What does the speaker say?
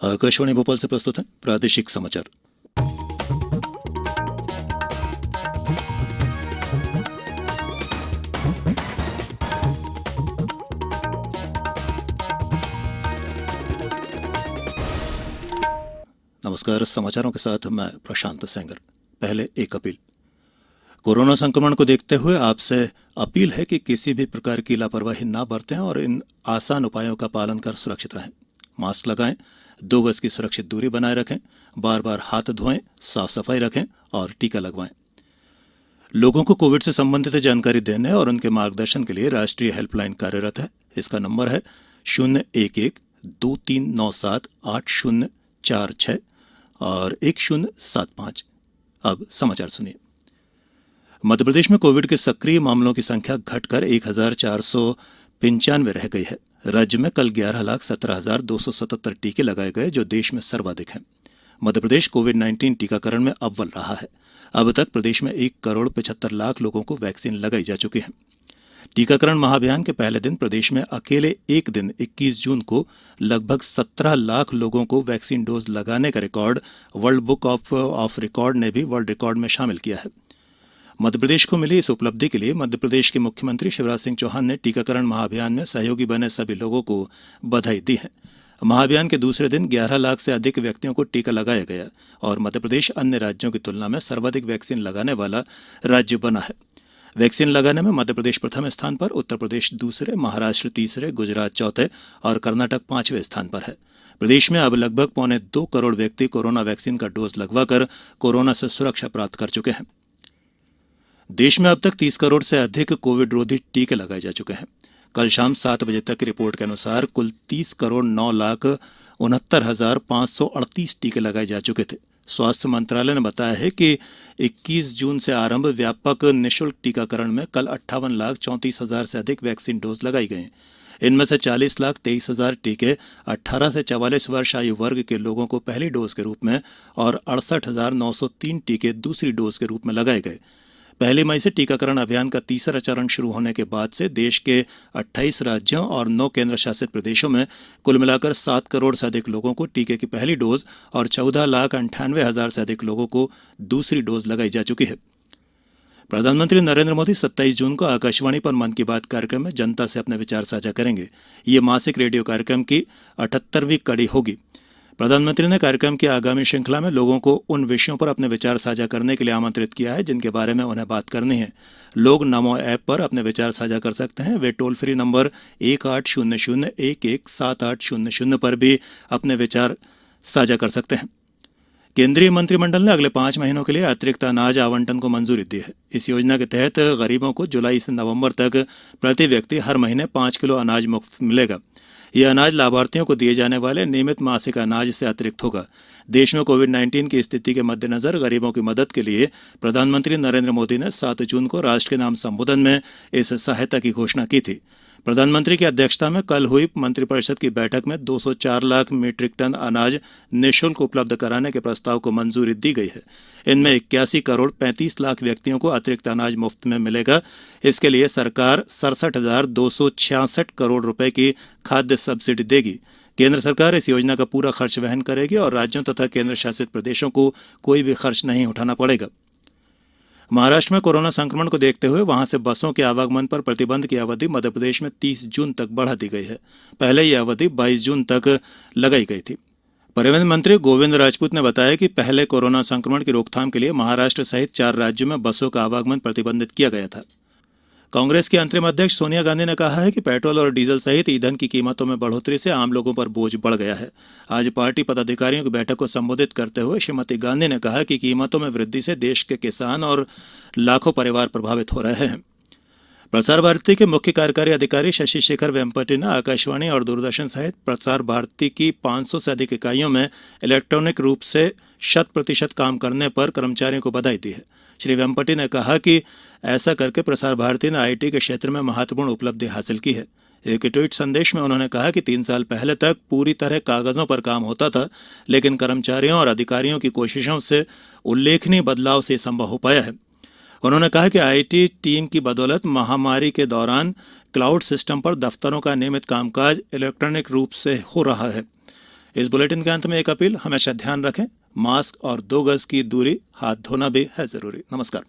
आकाशवाणी भोपाल से प्रस्तुत है प्रादेशिक समाचार। नमस्कार, समाचारों के साथ मैं प्रशांत सेंगर। पहले एक अपील। कोरोना संक्रमण को देखते हुए आपसे अपील है कि किसी भी प्रकार की लापरवाही न बरतें और इन आसान उपायों का पालन कर सुरक्षित रहें। मास्क लगाएं, 2 गज की सुरक्षित दूरी बनाए रखें, बार बार हाथ धोएं, साफ सफाई रखें और टीका लगवाएं। लोगों को कोविड से संबंधित जानकारी देने और उनके मार्गदर्शन के लिए राष्ट्रीय हेल्पलाइन कार्यरत है। इसका नंबर है 011-2397-8046 और 1075। अब समाचार सुनिए। मध्यप्रदेश में कोविड के सक्रिय मामलों की संख्या घटकर 1495 रह गई है। राज्य में कल 11,17,277 टीके लगाए गए, जो देश में सर्वाधिक हैं। मध्यप्रदेश कोविड-19 टीकाकरण में अव्वल रहा है। अब तक प्रदेश में 1,75,00,000 लोगों को वैक्सीन लगाई जा चुकी है। टीकाकरण महाअभियान के पहले दिन प्रदेश में अकेले एक दिन 21 जून को लगभग 17 लाख लोगों को वैक्सीन डोज लगाने का record world book of record ने भी वर्ल्ड रिकॉर्ड में शामिल किया है। मध्यप्रदेश को मिली इस उपलब्धि के लिए मध्यप्रदेश के मुख्यमंत्री शिवराज सिंह चौहान ने टीकाकरण महाअभियान में सहयोगी बने सभी लोगों को बधाई दी है। महाअभियान के दूसरे दिन 11 लाख से अधिक व्यक्तियों को टीका लगाया गया और मध्यप्रदेश अन्य राज्यों की तुलना में सर्वाधिक वैक्सीन लगाने वाला राज्य बना है। वैक्सीन लगाने में मध्यप्रदेश प्रथम स्थान पर, उत्तर प्रदेश दूसरे, महाराष्ट्र तीसरे, गुजरात चौथे और कर्नाटक 5वें स्थान पर है। प्रदेश में अब लगभग 2.25 करोड़ व्यक्ति कोरोना वैक्सीन का डोज लगवाकर कोरोना से सुरक्षा प्राप्त कर चुके हैं। देश में अब तक 30 करोड़ से अधिक कोविड रोधी टीके लगाए जा चुके हैं। कल शाम 7 बजे तक की रिपोर्ट के अनुसार कुल 30,09,69,538 टीके लगाए जा चुके थे। स्वास्थ्य मंत्रालय ने बताया है कि 21 जून से आरंभ व्यापक निःशुल्क टीकाकरण में कल 58,34,000 से अधिक वैक्सीन डोज लगाई गई। इनमें से 40,23,000 टीके 18 से 44 वर्ष आयु वर्ग के लोगों को पहली डोज के रूप में और 68,903 टीके दूसरी डोज के रूप में लगाए गए। पहली मई से टीकाकरण अभियान का तीसरा चरण शुरू होने के बाद से देश के 28 राज्यों और 9 केंद्र शासित प्रदेशों में कुल मिलाकर 7 करोड़ से अधिक लोगों को टीके की पहली डोज और 14,98,000 से अधिक लोगों को दूसरी डोज लगाई जा चुकी है। प्रधानमंत्री नरेंद्र मोदी 27 जून को आकाशवाणी पर मन की बात कार्यक्रम में जनता से अपने विचार साझा करेंगे। ये मासिक रेडियो कार्यक्रम की 78वीं कड़ी होगी। प्रधानमंत्री ने कार्यक्रम की आगामी श्रृंखला में लोगों को उन विषयों पर अपने विचार साझा करने के लिए आमंत्रित किया है जिनके बारे में उन्हें बात करनी है। लोग नमो ऐप पर अपने विचार साझा कर सकते हैं। वे टोल फ्री नंबर 1800-117800 पर भी अपने विचार साझा कर सकते हैं। केंद्रीय मंत्रिमंडल ने अगले 5 महीनों के लिए अतिरिक्त अनाज आवंटन को मंजूरी दी है। इस योजना के तहत गरीबों को जुलाई से नवंबर तक प्रति व्यक्ति हर महीने 5 किलो अनाज मुफ्त मिलेगा। यह अनाज लाभार्थियों को दिए जाने वाले नियमित मासिक अनाज से अतिरिक्त होगा। देश में कोविड-19 की स्थिति के मद्देनजर गरीबों की मदद के लिए प्रधानमंत्री नरेंद्र मोदी ने 7 जून को राष्ट्र के नाम संबोधन में इस सहायता की घोषणा की थी। प्रधानमंत्री की अध्यक्षता में कल हुई मंत्रिपरिषद की बैठक में 204 लाख मीट्रिक टन अनाज निःशुल्क उपलब्ध कराने के प्रस्ताव को मंजूरी दी गई है। इनमें 81 करोड़ 35 लाख व्यक्तियों को अतिरिक्त अनाज मुफ्त में मिलेगा। इसके लिए सरकार 67,266 करोड़ रुपए की खाद्य सब्सिडी देगी। केंद्र सरकार इस योजना का पूरा खर्च वहन करेगी और राज्यों तथा केंद्र शासित प्रदेशों को कोई भी खर्च नहीं उठाना पड़ेगा। महाराष्ट्र में कोरोना संक्रमण को देखते हुए वहां से बसों के आवागमन पर प्रतिबंध की अवधि मध्यप्रदेश में 30 जून तक बढ़ा दी गई है। पहले यह अवधि 22 जून तक लगाई गई थी। परिवहन मंत्री गोविंद राजपूत ने बताया कि पहले कोरोना संक्रमण की रोकथाम के लिए महाराष्ट्र सहित 4 राज्यों में बसों का आवागमन प्रतिबंधित किया गया था। कांग्रेस की अंतरिम अध्यक्ष सोनिया गांधी ने कहा है कि पेट्रोल और डीजल सहित ईंधन की कीमतों में बढ़ोतरी से आम लोगों पर बोझ बढ़ गया है। आज पार्टी पदाधिकारियों की बैठक को संबोधित करते हुए श्रीमती गांधी ने कहा कि कीमतों में वृद्धि से देश के किसान और लाखों परिवार प्रभावित हो रहे हैं। प्रसार भारती के मुख्य कार्यकारी अधिकारी शशि शेखर वेम्पटि ने आकाशवाणी और दूरदर्शन सहित प्रसार भारती की 500 से अधिक इकाइयों में इलेक्ट्रॉनिक रूप से 100% काम करने पर कर्मचारियों को बधाई दी है। श्री वेम्पटि ने कहा कि ऐसा करके प्रसार भारती ने आईटी के क्षेत्र में महत्वपूर्ण उपलब्धि हासिल की है। एक ट्वीट संदेश में उन्होंने कहा कि 3 साल पहले तक पूरी तरह कागजों पर काम होता था, लेकिन कर्मचारियों और अधिकारियों की कोशिशों से उल्लेखनीय बदलाव से संभव हो पाया है। उन्होंने कहा कि आईटी टीम की बदौलत महामारी के दौरान क्लाउड सिस्टम पर दफ्तरों का नियमित कामकाज इलेक्ट्रॉनिक रूप से हो रहा है। इस बुलेटिन के अंत में एक अपील, हमेशा ध्यान रखें, मास्क और 2 गज की दूरी, हाथ धोना भी है जरूरी। नमस्कार।